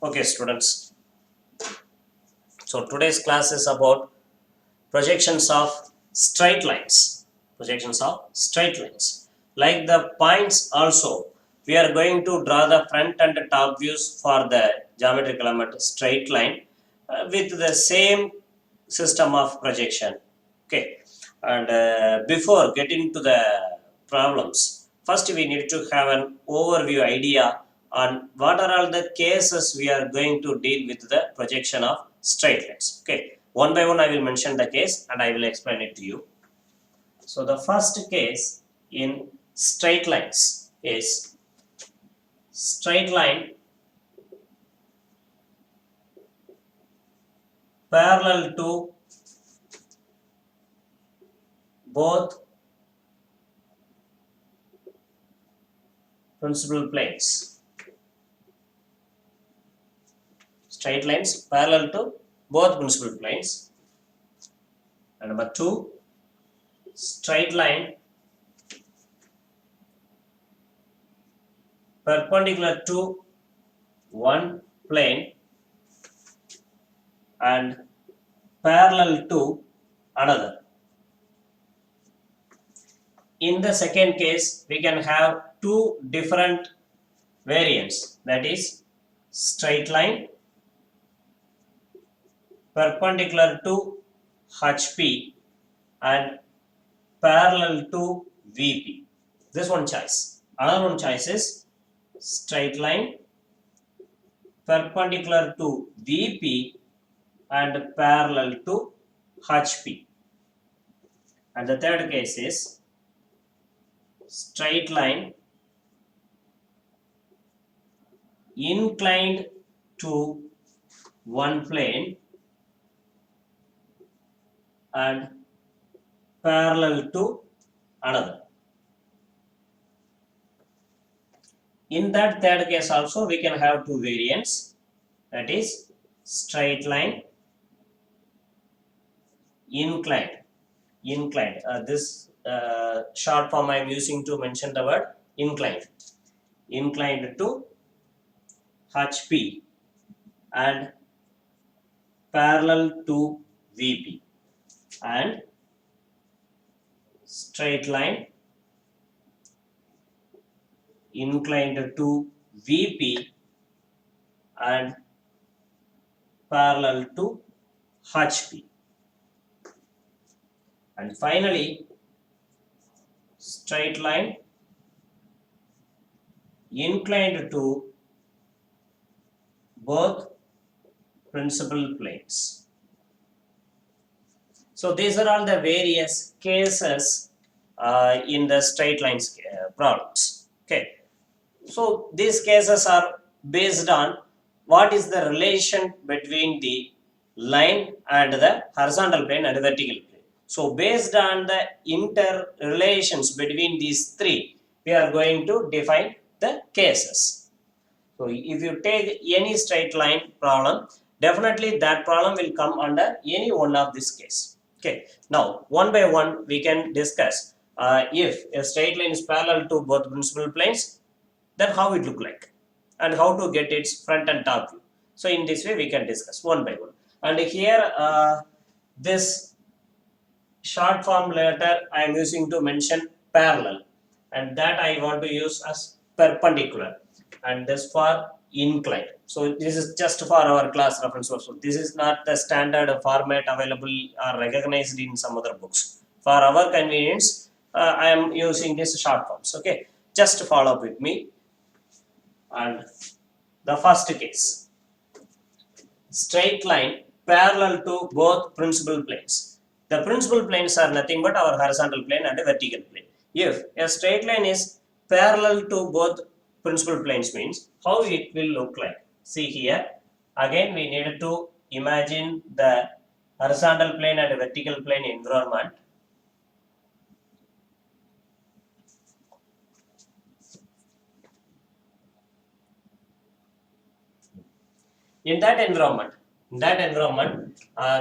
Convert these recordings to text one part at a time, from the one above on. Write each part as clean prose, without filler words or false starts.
Okay, students. So today's class is about projections of straight lines. Projections of straight lines. Like the points also, we are going to draw the front and top views for the geometrical element straight line with the same system of projection. Okay. And before getting to the problems, first we need to have an overview idea on what are all the cases we are going to deal with the projection of straight lines. Okay, one by one I will mention the case and I will explain it to you. So the first case in straight lines is straight line parallel to both principal planes. Straight lines parallel to both principal planes. And number two, straight line perpendicular to one plane and parallel to another. In the second case, we can have two different variants, that is straight line perpendicular to HP and parallel to VP. This one choice. Another one choice is straight line perpendicular to VP and parallel to HP. And the third case is straight line inclined to one plane and parallel to another. In that third case also we can have two variants, that is straight line inclined. This short form I am using to mention the word inclined to HP and parallel to VP, and straight line inclined to VP and parallel to HP. And finally, straight line inclined to both principal planes. So these are all the various cases in the straight lines problems. Okay. So these cases are based on what is the relation between the line and the horizontal plane and the vertical plane. So based on the interrelations between these three, we are going to define the cases. So if you take any straight line problem, definitely that problem will come under any one of this case. Okay. Now one by one we can discuss if a straight line is parallel to both principal planes, then how it look like and how to get its front and top view. So in this way we can discuss one by one. And here this short form letter I am using to mention parallel, and that I want to use as perpendicular, and this for inclined. So this is just for our class reference also. This is not the standard format available or recognized in some other books. For our convenience, I am using this short forms. Okay, just follow up with me. And the first case, straight line parallel to both principal planes. The principal planes are nothing but our horizontal plane and a vertical plane. If a straight line is parallel to both principal planes, means how it will look like. See here, again we need to imagine the horizontal plane and a vertical plane environment. In that environment,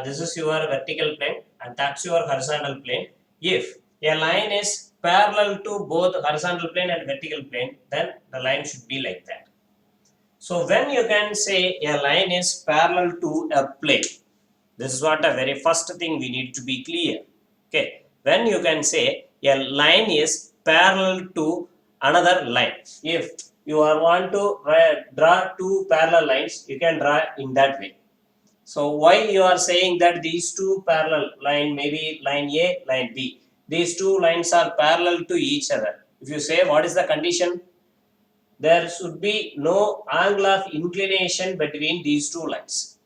this is your vertical plane and that's your horizontal plane. If a line is parallel to both horizontal plane and vertical plane, then the line should be like that. So when you can say a line is parallel to a plane, this is what a very first thing we need to be clear. Okay, when you can say a line is parallel to another line, if you are want to draw two parallel lines, you can draw in that way. So why you are saying that these two parallel line, maybe line A, line B, these two lines are parallel to each other? If you say, what is the condition? There should be no angle of inclination between these two lines,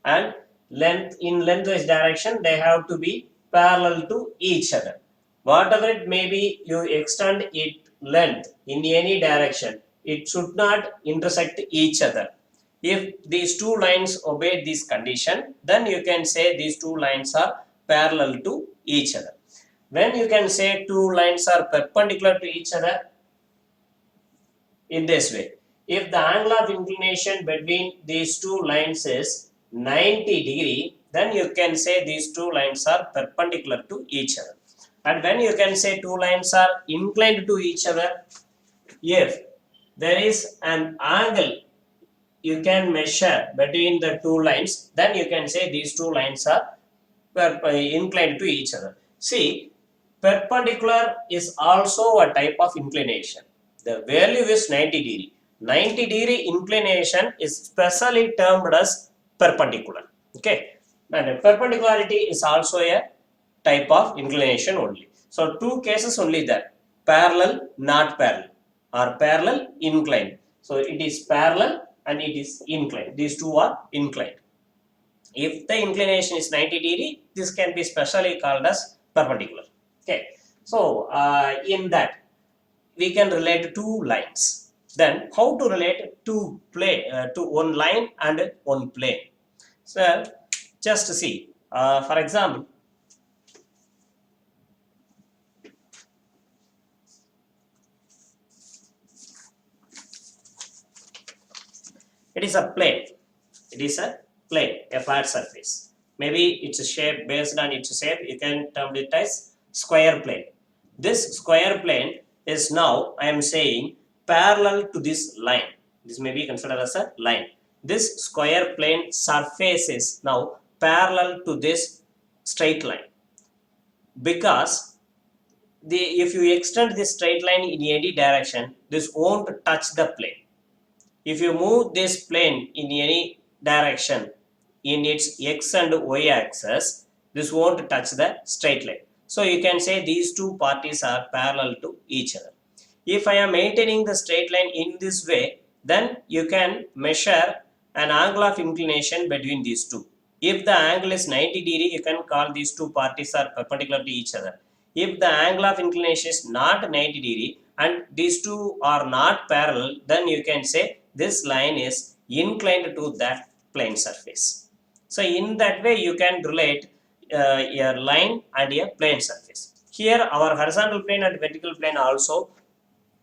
and length in lengthwise direction they have to be parallel to each other. Whatever it may be, you extend it length in any direction, it should not intersect each other. If these two lines obey this condition, then you can say these two lines are parallel to each other. When you can say two lines are perpendicular to each other, in this way, if the angle of inclination between these two lines is 90°, then you can say these two lines are perpendicular to each other. And when you can say two lines are inclined to each other, if there is an angle you can measure between the two lines, then you can say these two lines are inclined to each other. See, perpendicular is also a type of inclination. The value is 90°. 90° inclination is specially termed as perpendicular. Okay, and perpendicularity is also a type of inclination only. So two cases only there: parallel, not parallel, or parallel inclined. So it is parallel and it is inclined. These two are inclined. If the inclination is 90°, this can be specially called as perpendicular. Okay, so in that we can relate two lines. Then how to relate two to one line and one plane? So just see, for example, it is a plane. It is a plane, a flat surface. Maybe it's a shape, based on its shape you can term it as square plane. This square plane is now, I am saying, parallel to this line. This may be considered as a line. This square plane surface is now parallel to this straight line, because if you extend this straight line in any direction, this won't touch the plane. If you move this plane in any direction in its x and y axis, this won't touch the straight line. So you can say these two parties are parallel to each other. If I am maintaining the straight line in this way, then you can measure an angle of inclination between these two. If the angle is 90°, you can call these two parties are perpendicular to each other. If the angle of inclination is not 90° and these two are not parallel, then you can say this line is inclined to that plane surface. So in that way you can relate a line and a plane surface. Here our horizontal plane and vertical plane also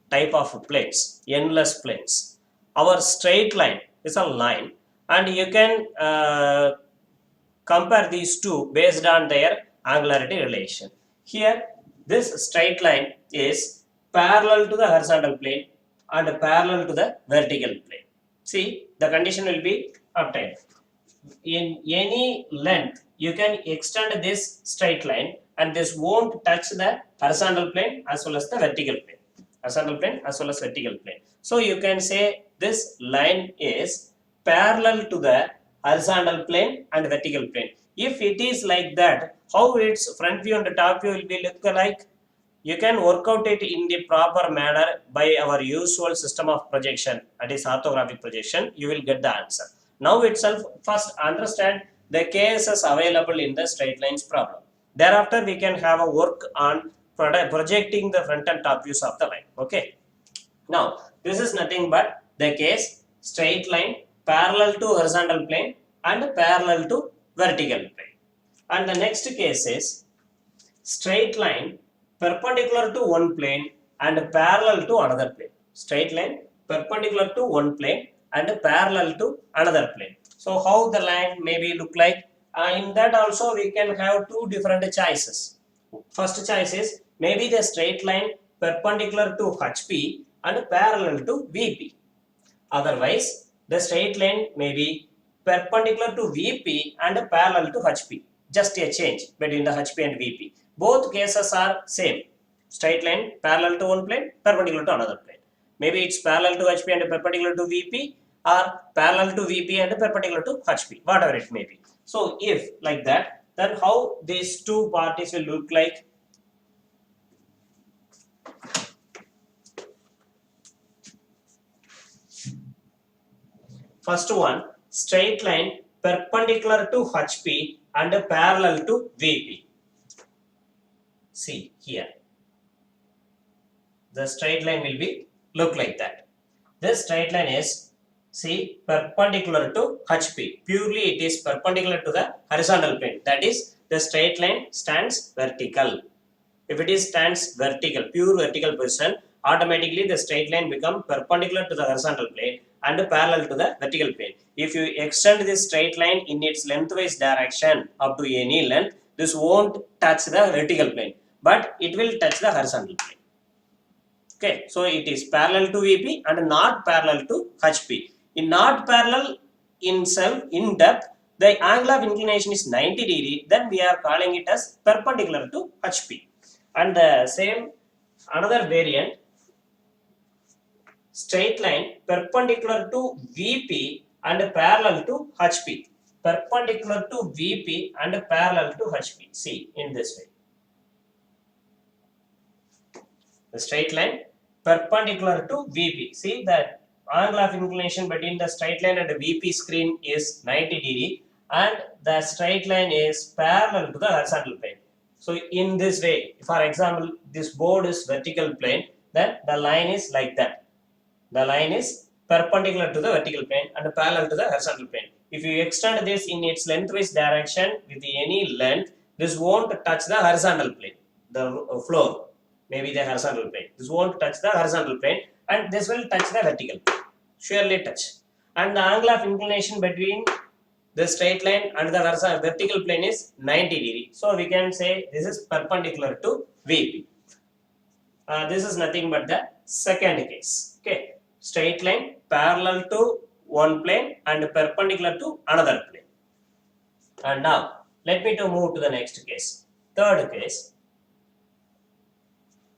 type of planes, endless planes. Our straight line is a line, and you can compare these two based on their angularity relation. Here this straight line is parallel to the horizontal plane and parallel to the vertical plane. See, the condition will be obtained. In any length you can extend this straight line, and this won't touch the horizontal plane as well as the vertical plane. Horizontal plane as well as vertical plane. So you can say this line is parallel to the horizontal plane and vertical plane. If it is like that, how its front view and top view will be look alike? You can work out it in the proper manner by our usual system of projection, that is orthographic projection. You will get the answer. Now itself, first understand the cases available in the straight lines problem. Thereafter we can have a work on projecting the front and top views of the line. Okay, now this is nothing but the case straight line parallel to horizontal plane and parallel to vertical plane. And the next case is straight line perpendicular to one plane and parallel to another plane. Straight line perpendicular to one plane and parallel to another plane. So how the line may be look like? In that also we can have two different choices. First choice is maybe the straight line perpendicular to HP and parallel to VP. Otherwise, the straight line may be perpendicular to VP and parallel to HP. Just a change between the HP and VP. Both cases are same. Straight line parallel to one plane, perpendicular to another plane. Maybe it's parallel to HP and perpendicular to VP, or parallel to VP and perpendicular to HP, whatever it may be. So if like that, then how these two parties will look like? First one, straight line perpendicular to HP and parallel to VP. See here. The straight line will be look like that. This straight line is, see, perpendicular to HP. Purely it is perpendicular to the horizontal plane. That is, the straight line stands vertical. If it is stands vertical, pure vertical position, automatically the straight line become perpendicular to the horizontal plane and parallel to the vertical plane. If you extend this straight line in its lengthwise direction up to any length, this won't touch the vertical plane, but it will touch the horizontal plane. Okay, so it is parallel to VP and not parallel to HP. In not parallel in depth, the angle of inclination is 90 degree, then we are calling it as perpendicular to HP. And the same another variant, straight line perpendicular to VP and parallel to HP. Perpendicular to VP and parallel to HP. See, in this way. The straight line perpendicular to VP. See that angle of inclination between the straight line and the VP screen is 90 degree, and the straight line is parallel to the horizontal plane. So in this way, for example, this board is vertical plane, then the line is like that. The line is perpendicular to the vertical plane and parallel to the horizontal plane. If you extend this in its lengthwise direction with any length, this won't touch the horizontal plane, the floor. Maybe the horizontal plane. This won't touch the horizontal plane, and this will touch the vertical plane. Surely touch. And the angle of inclination between the straight line and the vertical plane is 90 degree. So we can say this is perpendicular to VP. This is nothing but the second case. Okay, straight line parallel to one plane and perpendicular to another plane. And now let me to move to the next case. Third case.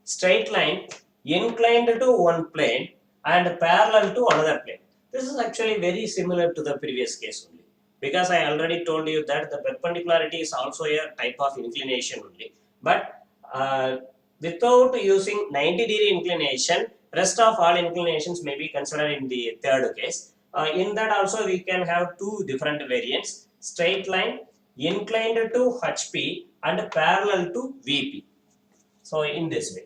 Straight line inclined to one plane and parallel to another plane. This is actually very similar to the previous case only, because I already told you that the perpendicularity is also a type of inclination only. But without using 90 degree inclination, rest of all inclinations may be considered in the third case. In that also we can have two different variants: straight line inclined to HP and parallel to VP. So in this way,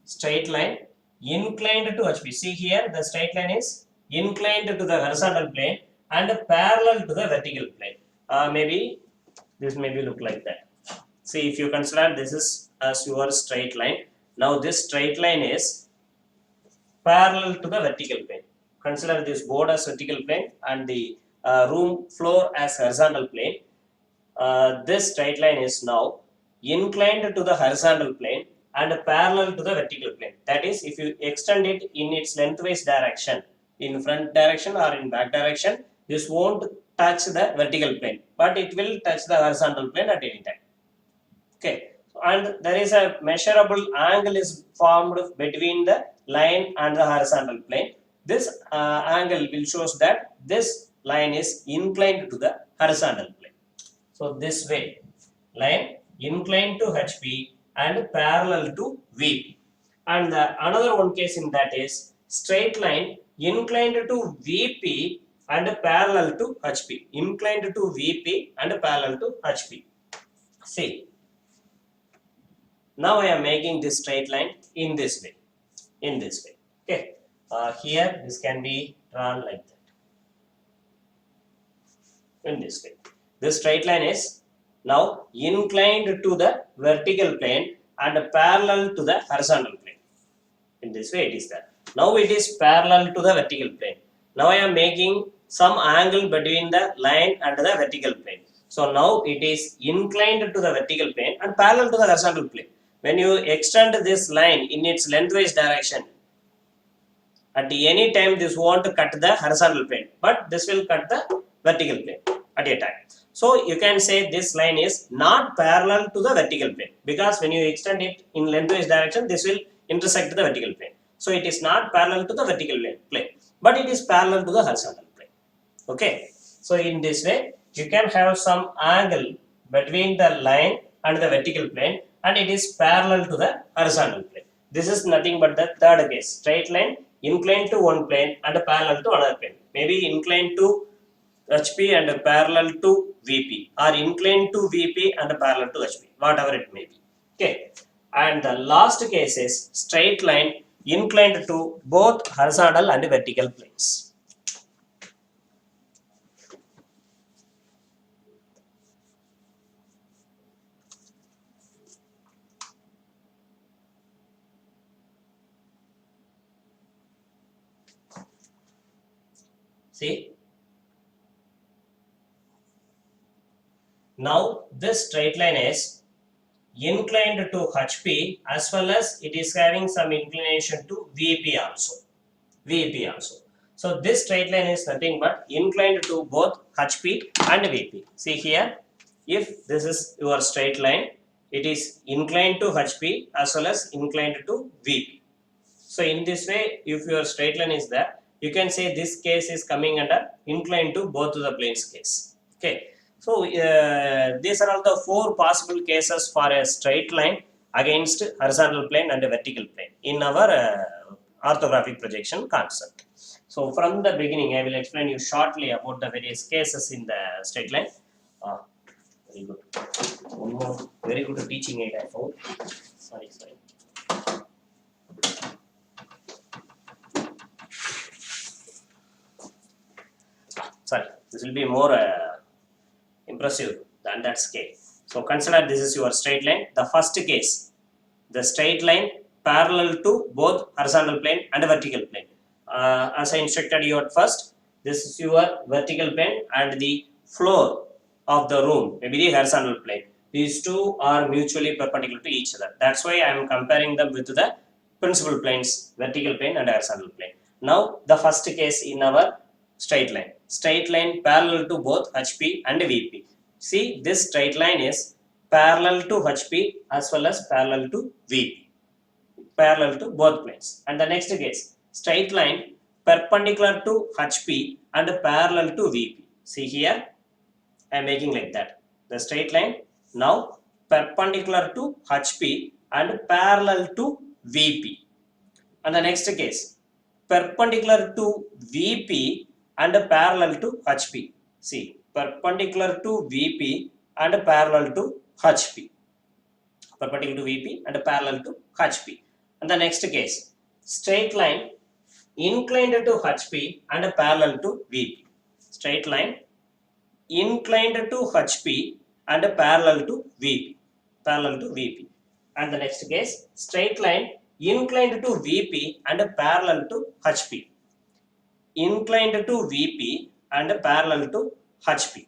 straight line inclined to HP. See here, the straight line is inclined to the horizontal plane and parallel to the vertical plane. Maybe this maybe look like that. See, if you consider this is as your straight line, now this straight line is parallel to the vertical plane. Consider this board as vertical plane and the room floor as horizontal plane. This straight line is now inclined to the horizontal plane and parallel to the vertical plane. That is, if you extend it in its lengthwise direction, in front direction or in back direction, this won't touch the vertical plane, but it will touch the horizontal plane at any time. Okay, and there is a measurable angle is formed between the line and the horizontal plane. This angle will shows that this line is inclined to the horizontal plane. So this way, line inclined to HP and parallel to VP. And another one case in that is straight line inclined to VP and parallel to HP. Inclined to VP and parallel to HP. See, now I am making this straight line in this way. In this way. Okay. Here this can be drawn like that. In this way. This straight line is now inclined to the vertical plane and parallel to the horizontal plane. In this way it is there. Now it is parallel to the vertical plane. Now I am making some angle between the line and the vertical plane. So now it is inclined to the vertical plane and parallel to the horizontal plane. When you extend this line in its lengthwise direction, At any time this won't cut the horizontal plane, but this will cut the vertical plane at a time. So you can say this line is not parallel to the vertical plane, because when you extend it in lengthwise direction, this will intersect the vertical plane. So it is not parallel to the vertical plane, but it is parallel to the horizontal plane. Okay, so in this way you can have some angle between the line and the vertical plane, and it is parallel to the horizontal plane. This is nothing but the third case: straight line inclined to one plane and parallel to another plane, maybe inclined to HP and parallel to VP, or inclined to VP and parallel to HP, whatever it may be. Okay, and the last case is straight line inclined to both horizontal and vertical planes. See, now this straight line is inclined to HP, as well as it is having some inclination to VP also. VP also. So this straight line is nothing but inclined to both HP and VP. See here, if this is your straight line, it is inclined to HP as well as inclined to VP. So in this way, if your straight line is there, you can say this case is coming under inclined to both the planes case. Okay. So these are all the four possible cases for a straight line against horizontal plane and a vertical plane in our orthographic projection concept. So from the beginning, I will explain you shortly about the various cases in the straight line. Very good. One more very good teaching aid I found. Sorry. Sorry, this will be more impressive than that scale. So consider this is your straight line. The first case, the straight line parallel to both horizontal plane and vertical plane. As I instructed you at first, this is your vertical plane and the floor of the room, maybe the horizontal plane. These two are mutually perpendicular to each other. That's why I am comparing them with the principal planes, vertical plane and horizontal plane. Now the first case in our straight line parallel to both HP and VP. See, this straight line is parallel to HP as well as parallel to VP, parallel to both planes. And the next case, straight line perpendicular to HP and parallel to VP. See here, I am making like that. The straight line now perpendicular to HP and parallel to VP. And the next case, perpendicular to VP and parallel to HP. See, perpendicular to VP and parallel to HP. Perpendicular to VP and parallel to HP. And the next case, straight line inclined to HP and parallel to VP. Straight line inclined to HP and parallel to VP. Parallel to VP. And the next case, straight line inclined to VP and parallel to HP. Inclined to VP and parallel to HP.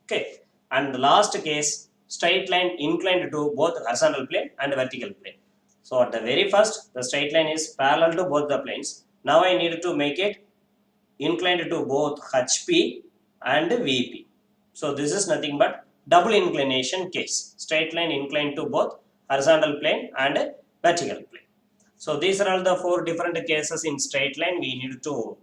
Okay. And the last case, straight line inclined to both horizontal plane and vertical plane. So at the very first, the straight line is parallel to both the planes. Now I need to make it inclined to both HP and VP. So this is nothing but double inclination case. Straight line inclined to both horizontal plane and vertical plane. So these are all the four different cases in straight line. We need to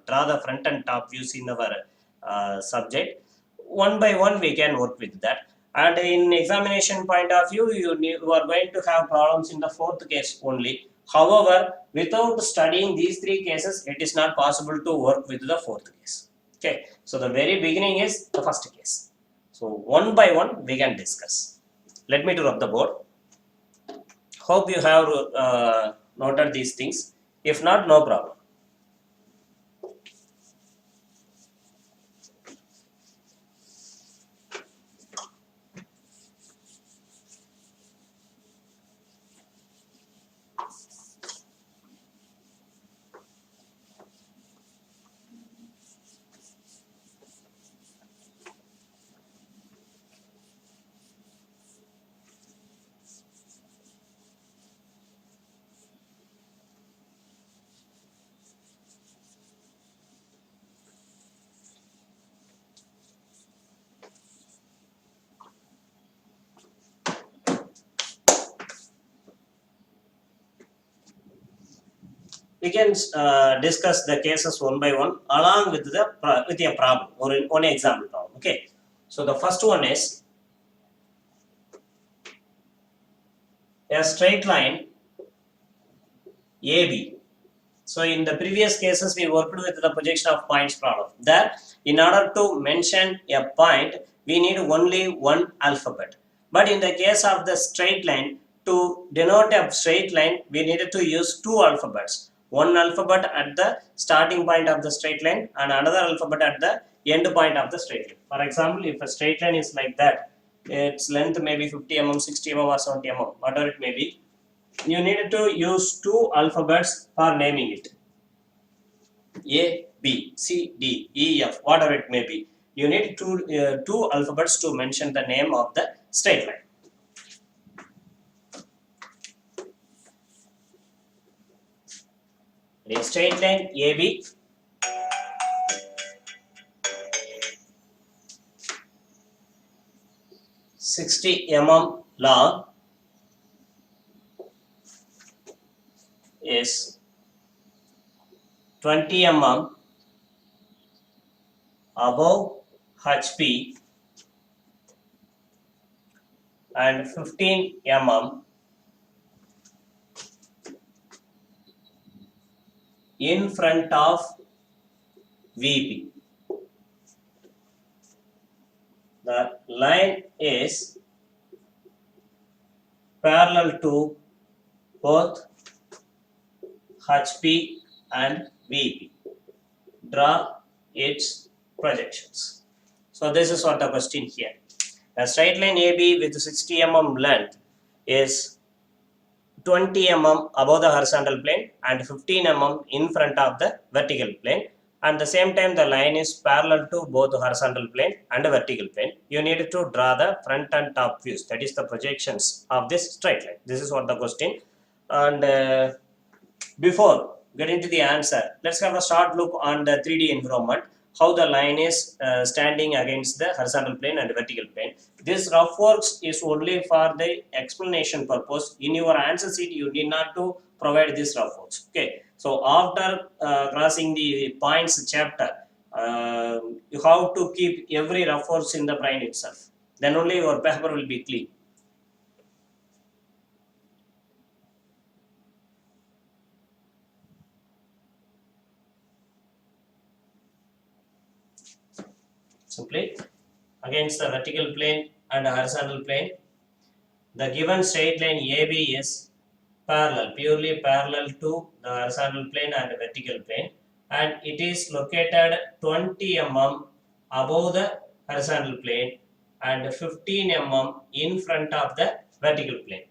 draw the front and top views in our subject. One by one we can work with that. And in examination point of view, you are going to have problems in the fourth case only. However, without studying these three cases, it is not possible to work with the fourth case. Okay, so the very beginning is the first case. So one by one we can discuss. Let me to rub the board. Hope you have noted these things. If not, no problem. we can discuss the cases one by one along with a problem or one example problem. Okay, so the first one is a straight line AB. So in the previous cases, we worked with the projection of points problem. That in order to mention a point, we need only one alphabet. But in the case of the straight line, to denote a straight line, we needed to use two alphabets. One alphabet at the starting point of the straight line and another alphabet at the end point of the straight line. For example, if a straight line is like that, its length may be 50 mm, 60 mm or 70 mm, whatever it may be. You need to use two alphabets for naming it. A, B, C, D, E, F, whatever it may be. You need two alphabets to mention the name of the straight line. A straight line AB, mm long, is 20 mm above HP and 15 mm in front of VP. The line is parallel to both HP and VP. Draw its projections. So this is what the question here. A straight line AB with 60 mm length is 20 mm above the horizontal plane and 15 mm in front of the vertical plane. And the same time the line is parallel to both the horizontal plane and the vertical plane. You need to draw the front and top views, that is the projections of this straight line. This is what the question. And before getting to the answer, let's have a short look on the 3D environment, how the line is standing against the horizontal plane and vertical plane. This rough works is only for the explanation purpose. In your answer sheet, you need not to provide this rough works. Okay, so after crossing the points chapter, you have to keep every rough works in the brain itself. Then only your paper will be clean. Simply against the vertical plane and horizontal plane, the given straight line AB is parallel, purely parallel to the horizontal plane and vertical plane, and it is located 20 mm above the horizontal plane and 15 mm in front of the vertical plane.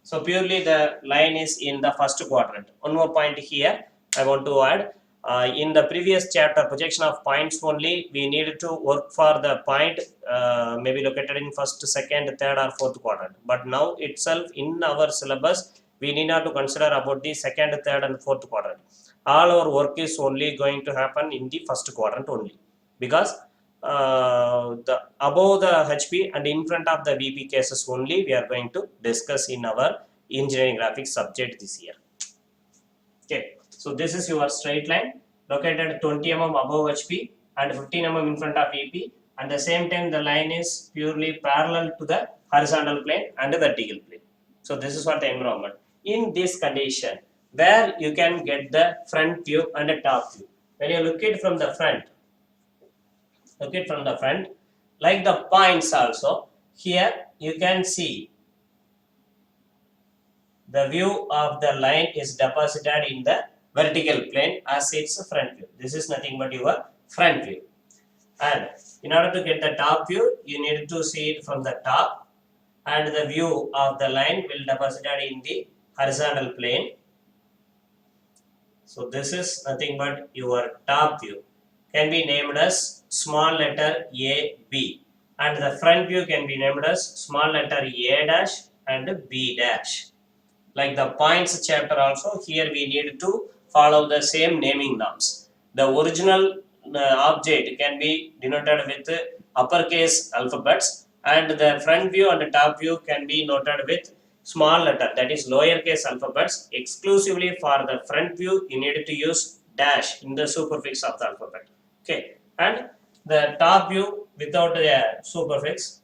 So purely the line is in the first quadrant. One more point here I want to add. In the previous chapter, projection of points only, we needed to work for the point maybe located in first, second, third or fourth quadrant. But now itself in our syllabus, we need not to consider about the second, third and fourth quadrant. All our work is only going to happen in the first quadrant only. Because the above the HP and in front of the VP cases only we are going to discuss in our engineering graphics subject this year. Okay, so this is your straight line located 20 mm above HP and 15 mm in front of VP, and the same time the line is purely parallel to the horizontal plane and the vertical plane. So this is what the environment. In this condition, where you can get the front view and the top view. When you look it from the front, like the points also, here you can see the view of the line is deposited in the vertical plane as its front view. This is nothing but your front view. And in order to get the top view, you need to see it from the top, and the view of the line will deposited in the horizontal plane. So this is nothing but your top view. Can be named as small letter A, B, and the front view can be named as small letter A dash and B dash. Like the points chapter also, here we need to follow the same naming norms. The original object can be denoted with uppercase alphabets, and the front view and the top view can be noted with small letter, that is lowercase alphabets. Exclusively for the front view, you need to use dash in the suffix of the alphabet. Okay, and the top view without the suffix,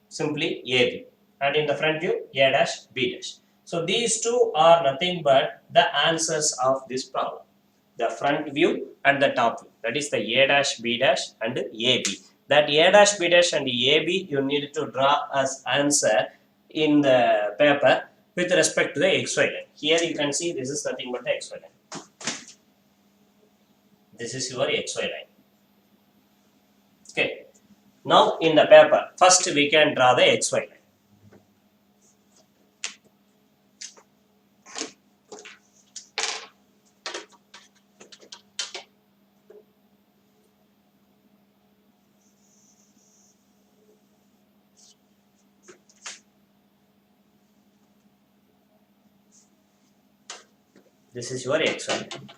simply AB, and in the front view A dash B dash. So these two are nothing but the answers of this problem, the front view and the top view, that is the A dash B dash and AB. That A dash B dash and AB you need to draw as answer in the paper with respect to the XY line. Here you can see this is nothing but the XY line. This is your XY line. Okay. Now in the paper, first we can draw the XY line. This is your XY line.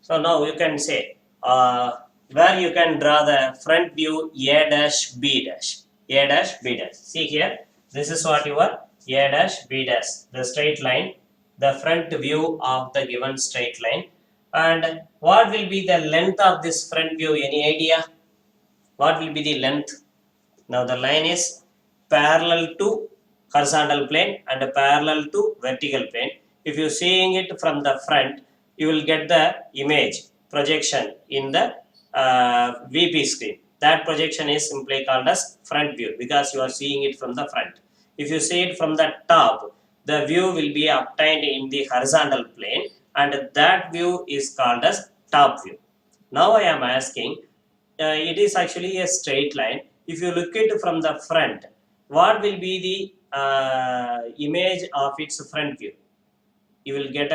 So now you can say where you can draw the front view A dash B dash. A dash B dash. See here, this is what your A dash B dash, the straight line, the front view of the given straight line. And what will be the length of this front view? Any idea? What will be the length? Now the line is parallel to horizontal plane and parallel to vertical plane. If you seeing it from the front, you will get the image projection in the VP screen. That projection is simply called as front view because you are seeing it from the front. If you see it from the top, the view will be obtained in the horizontal plane and that view is called as top view. Now I am asking, it is actually a straight line. If you look at it from the front, what will be the image of its front view? You will get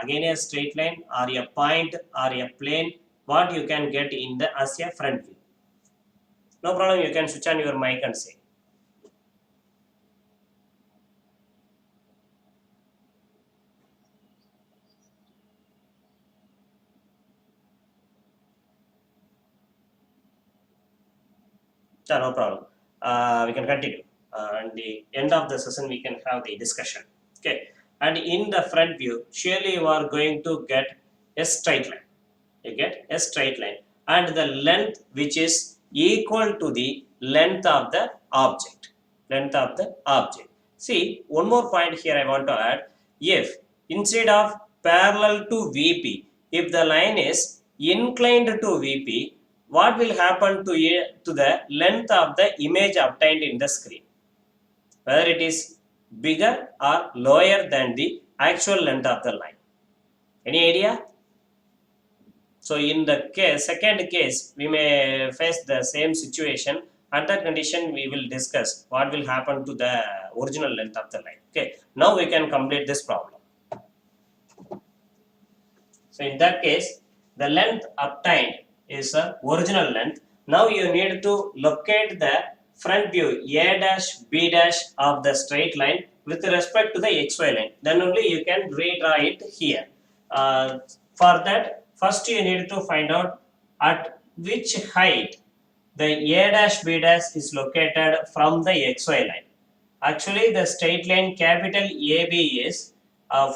again a straight line or a point or a plane. What you can get in the as a front view? No problem. You can switch on your mic and say. Yeah, no problem. We can continue. And the end of the session, we can have the discussion. Okay. And in the front view, surely you are going to get a straight line. You get a straight line. And the length which is equal to the length of the object. Length of the object. See, one more point here I want to add. If instead of parallel to VP, if the line is inclined to VP, what will happen to the length of the image obtained in the screen? Whether it is bigger or lower than the actual length of the line. Any idea? So in the second case, we may face the same situation. At that condition, we will discuss what will happen to the original length of the line. Okay. Now we can complete this problem. So in that case, the length obtained is the original length. Now you need to locate the front view A dash B dash of the straight line with respect to the XY line. Then only you can redraw it here. For that, first you need to find out at which height the A dash B dash is located from the XY line. Actually, the straight line capital AB is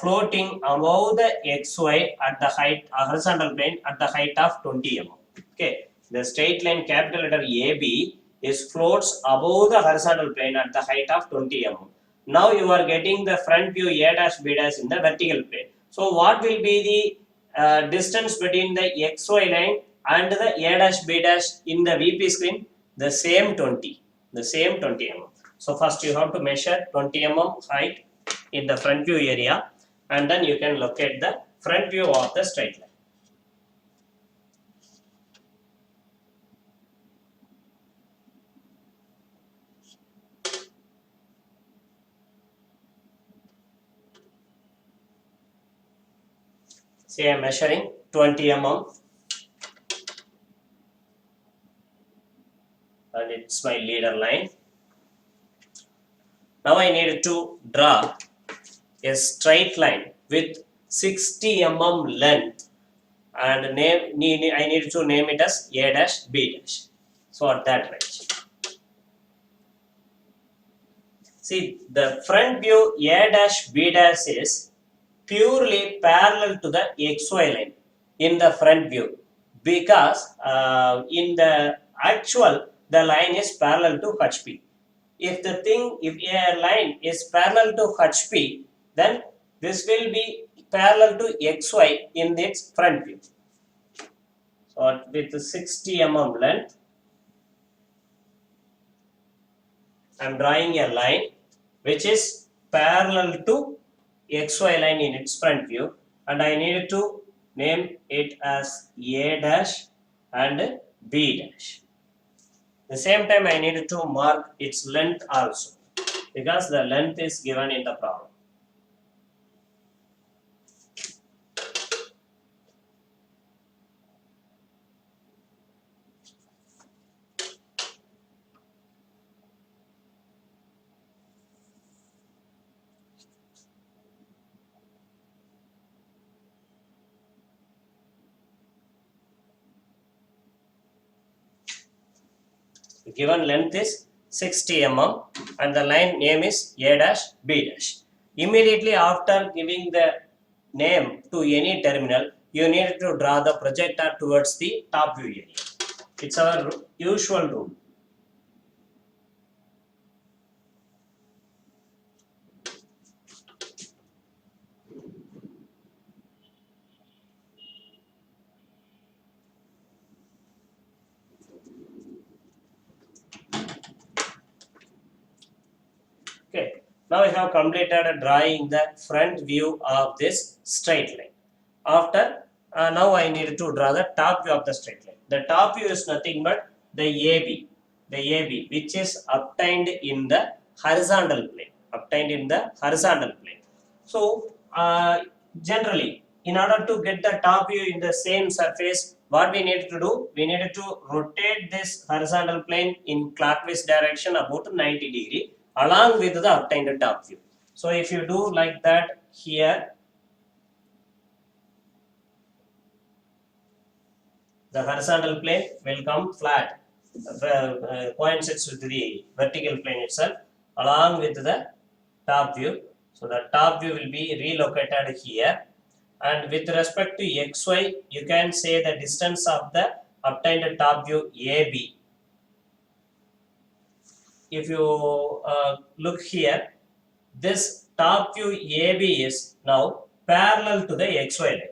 floating above the XY at the height, horizontal plane at the height of 20 mm. Okay, the straight line capital letter AB is floats above the horizontal plane at the height of 20 mm. Now you are getting the front view A dash B dash in the vertical plane. So what will be the distance between the XY line and the A dash B dash in the VP screen? The same 20. The same 20 mm. So first you have to measure 20 mm height in the front view area and then you can locate the front view of the straight line. Say I am measuring 20 mm and it's my leader line. Now I need to draw a straight line with 60 mm length and I need to name it as A dash B dash. So at that range. See, the front view A dash B dash is purely parallel to the XY line in the front view, because in the actual the line is parallel to HP. If a line is parallel to HP, then this will be parallel to XY in its front view. So with 60 mm length, I am drawing a line which is parallel to XY line in its front view, and I need to name it as A dash and B dash. The same time I need to mark its length also, because the length is given in the problem. The given length is 60 mm and the line name is A dash B dash. Immediately after giving the name to any terminal, you need to draw the projector towards the top view area. It's our usual rule. Okay, now I have completed drawing the front view of this straight line. After now I need to draw the top view of the straight line. The top view is nothing but the AB, which is obtained in the horizontal plane. So generally, in order to get the top view in the same surface, what we need to do? We need to rotate this horizontal plane in clockwise direction about 90 degree along with the obtained top view. So if you do like that here, the horizontal plane will come flat, coincides with the vertical plane itself along with the top view. So the top view will be relocated here, and with respect to XY, you can say the distance of the obtained top view AB. If you look here, this top view AB is now parallel to the XY line.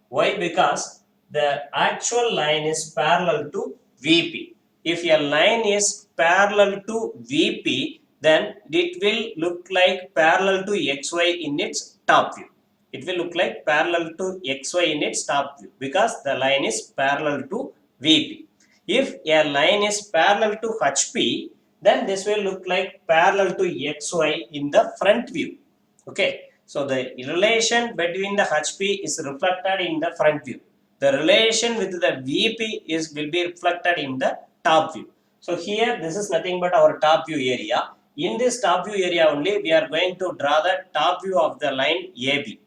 Why? Because the actual line is parallel to VP. If a line is parallel to VP, then it will look like parallel to XY in its top view. It will look like parallel to XY in its top view, because the line is parallel to VP. If a line is parallel to HP, then this will look like parallel to XY in the front view. Okay, so the relation between the HP is reflected in the front view. The relation with the VP will be reflected in the top view. So here this is nothing but our top view area. In this top view area only, we are going to draw the top view of the line AB.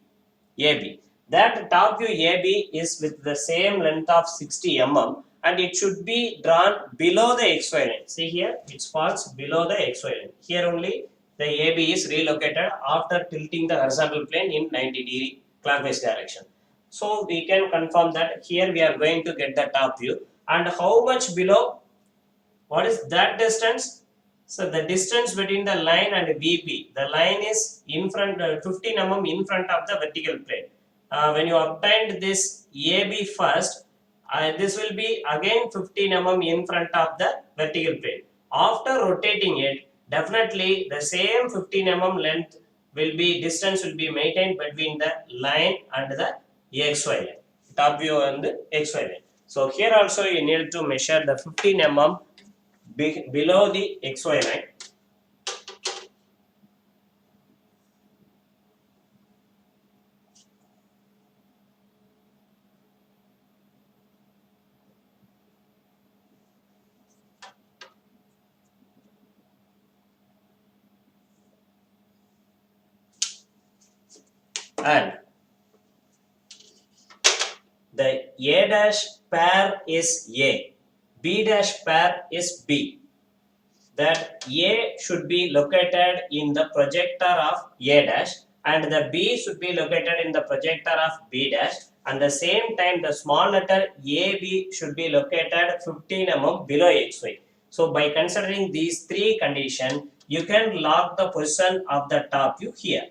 That top view AB is with the same length of 60 mm, and it should be drawn below the XY line. See here, it falls below the XY line. Here only the AB is relocated after tilting the horizontal plane in 90 degree clockwise direction. So we can confirm that here we are going to get the top view. And how much below? What is that distance? So the distance between the line and VP, the line is in front, 15 mm in front of the vertical plane. When you obtained this AB first, this will be again 15 mm in front of the vertical plane. After rotating it, definitely the same 15 mm length distance will be maintained between the line and the XY line, top view and the XY line. So here also you need to measure the 15 mm below the XY line. And the A dash pair is A, B dash pair is B. that A should be located in the projector of A dash and the B should be located in the projector of B dash, and the same time the small letter AB should be located 15 mm below XY. So by considering these three conditions, you can lock the position of the top view here.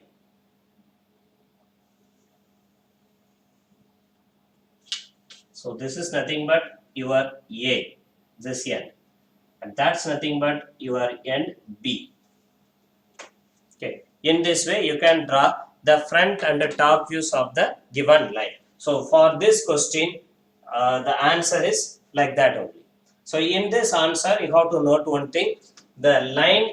So this is nothing but your A, this end, and that's nothing but your end B. Okay. In this way, you can draw the front and the top views of the given line. So for this question, the answer is like that only. So in this answer, you have to note one thing: the line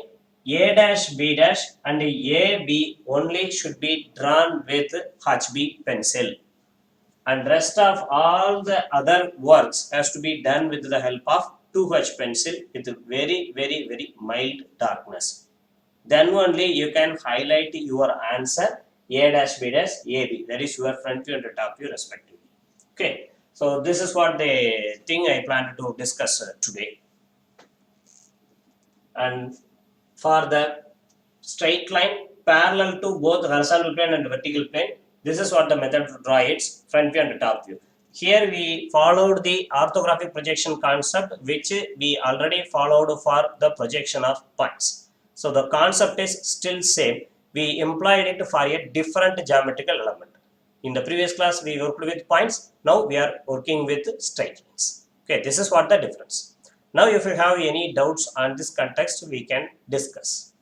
A dash B dash and A B only should be drawn with HB pencil, and rest of all the other works has to be done with the help of 2H pencil with very mild darkness. Then only you can highlight your answer A dash B dash AB. That is your front view and the top view respectively. Okay. So this is what the thing I plan to discuss today. And for the straight line parallel to both horizontal plane and vertical plane, this is what the method to draw its front view and top view. Here we followed the orthographic projection concept, which we already followed for the projection of points. So the concept is still same. We employed it for a different geometrical element. In the previous class we worked with points. Now we are working with straight lines. Okay, this is what the difference. Now if you have any doubts on this context, we can discuss.